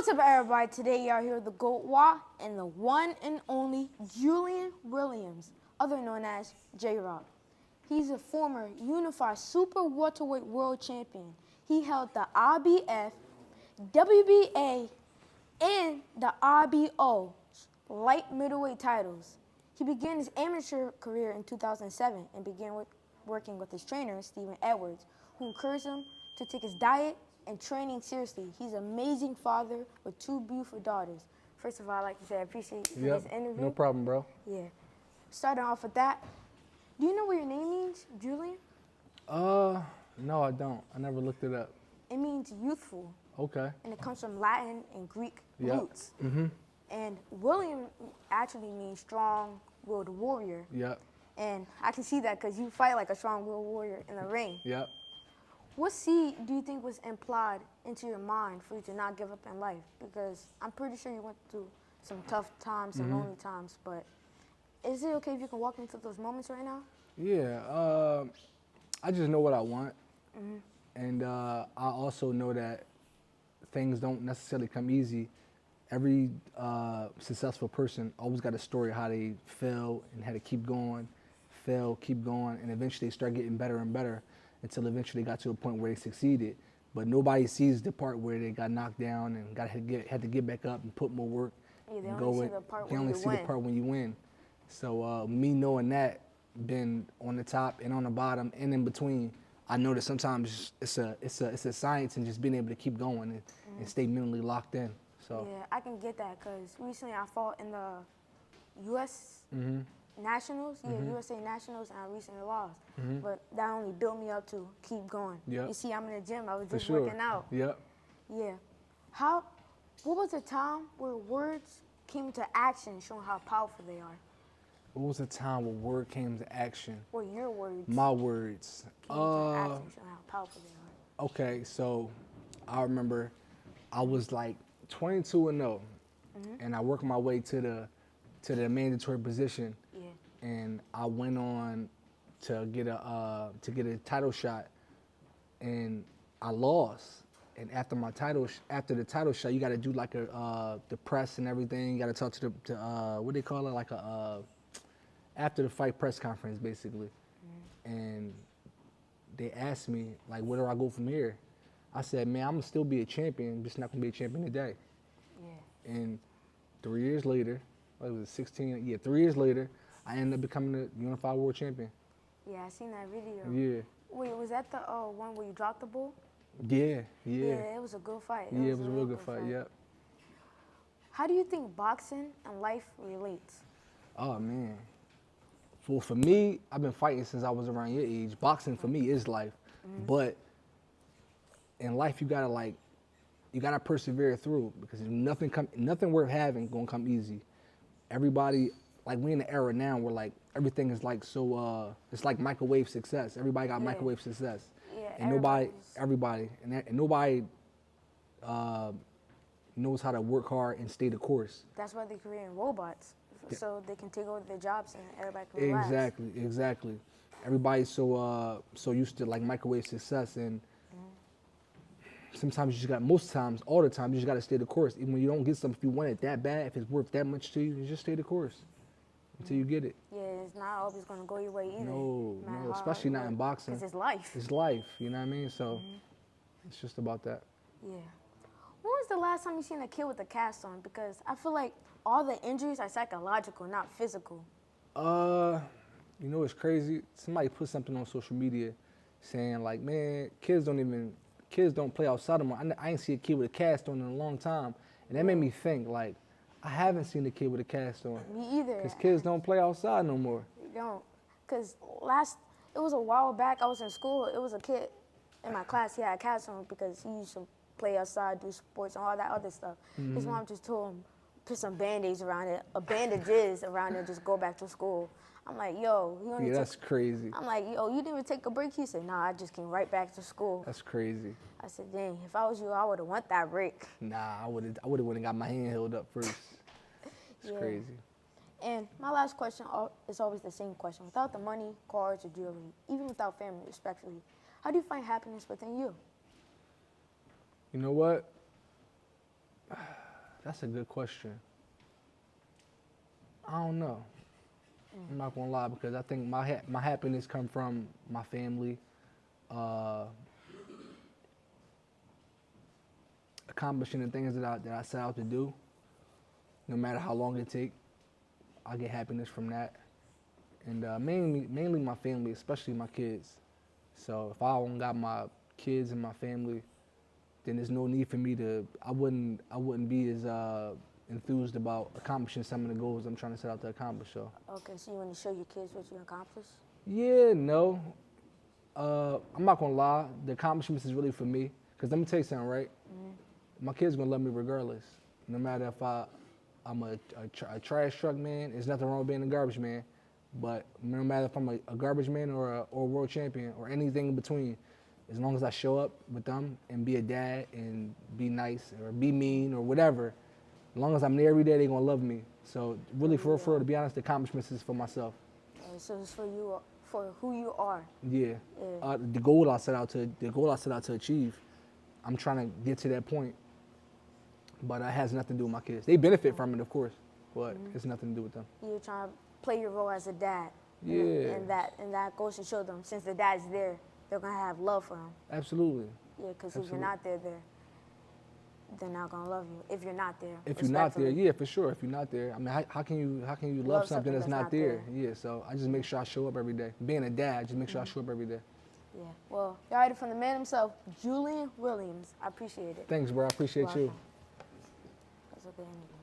What's up, everybody? Today, y'all here with the GOAT Wah and the one and only Julian Williams, other known as J-Rock. He's a former unified super welterweight world champion. He held the IBF, WBA, and the IBO light middleweight titles. He began his amateur career in 2007 and began working with his trainer, Stephen Edwards, who encouraged him to take his diet and training seriously. He's an amazing father with two beautiful daughters. First of all, I'd like to say I appreciate you for this interview. No problem, bro. Yeah. Starting off with that, do you know what your name means, Julian? No, I don't. I never looked it up. It means youthful. Okay. And it comes from Latin and Greek roots. Mm-hmm. And William actually means strong-willed warrior. Yep. And I can see that because you fight like a strong-willed warrior in the ring. Yep. What seed do you think was implied into your mind for you to not give up in life? Because I'm pretty sure you went through some tough times and lonely times, but is it okay if you can walk me through those moments right now? Yeah. I just know what I want. And I also know that things don't necessarily come easy. Every successful person always got a story of how they fell and had to keep going, keep going, and eventually they start getting better and better until eventually they got to a point where they succeeded. But nobody sees the part where they got knocked down and had to get back up and put more work. Yeah, they only see the part when you win. They only see the part when you win. So me knowing that, been on the top and on the bottom and in between, I know that sometimes it's a science and just being able to keep going and stay mentally locked in. So yeah, I can get that because recently I fought in the U.S. Nationals, USA Nationals, and I recently lost. But that only built me up to keep going. Yep. You see, I'm in the gym. I was For just sure. working out. Yep. Yeah. What was the time where words came into action, showing how powerful they are? What was the time where word came to action? Or your words My words. came into action, showing how powerful they are. Okay, so I remember I was like 22-0, and I worked my way to the mandatory position. Yeah. And I went on to get a title shot, and I lost. And after the title shot, you got to do like the press and everything. You got to talk to what they call it, like after the fight press conference, basically. And they asked me like, where do I go from here? I said, man, I'm gonna still be a champion, just not gonna be a champion today. Yeah. And 3 years later, what was it, 16? Yeah, 3 years later, I ended up becoming the unified world champion. Yeah, I seen that video. Yeah. Wait, was that the one where you dropped the bull? Yeah. Yeah, it was a good fight. Yeah, it was a real good fight. Yep. How do you think boxing and life relates? Oh man. For me, I've been fighting since I was around your age. Boxing for me is life, but in life you gotta persevere through because nothing worth having gonna come easy. Everybody, like we in the era now where like everything is like so it's like microwave success. Everybody got microwave success. Yeah, and nobody knows how to work hard and stay the course. That's why they're creating robots, so they can take over their jobs and everybody can relax. Exactly. Everybody's so used to like microwave success, and sometimes all the time, you just gotta stay the course. Even when you don't get something, if you want it that bad, if it's worth that much to you, you just stay the course until you get it. Yeah, it's not always gonna go your way either. No, especially not in boxing. Because it's life. It's life, you know what I mean? So it's just about that. Yeah. When was the last time you seen a kid with a cast on? Because I feel like all the injuries are psychological, not physical. You know what's crazy? Somebody put something on social media saying like, man, kids don't play outside anymore. I ain't seen a kid with a cast on in a long time. And that made me think, like, I haven't seen a kid with a cast on. Me either. Because kids don't play outside no more. They don't. Because it was a while back, I was in school, it was a kid in my class, he had a cast on because he used to play outside, do sports, and all that other stuff. His mom just told him, put some bandages around it, bandages around it, just go back to school. I'm like, yo, you only that's crazy. I'm like, yo, you didn't even take a break? He said, nah, I just came right back to school. That's crazy. I said, dang, if I was you, I would have want that break. Nah, I would have went and got my hand held up first. It's crazy. And my last question is always the same question. Without the money, cars, or jewelry, even without family, respectfully, how do you find happiness within you? You know what? That's a good question. I don't know. I'm not gonna lie because I think my happiness come from my family, uh, accomplishing the things that I set out to do, no matter how long it take. I get happiness from that, and mainly my family, especially my kids. So if I don't got my kids and my family, then there's no need for me to. I wouldn't be as enthused about accomplishing some of the goals I'm trying to set out to accomplish. So Okay, so you want to show your kids what you accomplished? yeah, no, I'm not gonna lie. The accomplishments is really for me. Cause let me tell you something, right? My kids gonna love me regardless. No matter if I'm a trash truck man. There's nothing wrong with being a garbage man. But no matter if I'm a garbage man or a world champion or anything in between, as long as I show up with them and be a dad and be nice or be mean or whatever, as long as I'm there every day, they're gonna love me. So really, for real, to be honest, the accomplishments is for myself. So it's for you, for who you are. Yeah. Yeah. The goal I set out to achieve, I'm trying to get to that point. But that has nothing to do with my kids. They benefit from it, of course, but it's nothing to do with them. You're trying to play your role as a dad. Yeah. And that goes to show them, since the dad's there, they're gonna have love for him. Absolutely. Yeah, because if you're not there, they're not gonna love you. If you're not there. If you're not there, respectfully. yeah, for sure. If you're not there, I mean, how can you love something that's not there? Yeah. So I just make sure I show up every day. Being a dad, just make sure I show up every day. Yeah. Well, you heard it from the man himself, Julian Williams. I appreciate it. Thanks, bro. I appreciate you. That's okay anyway.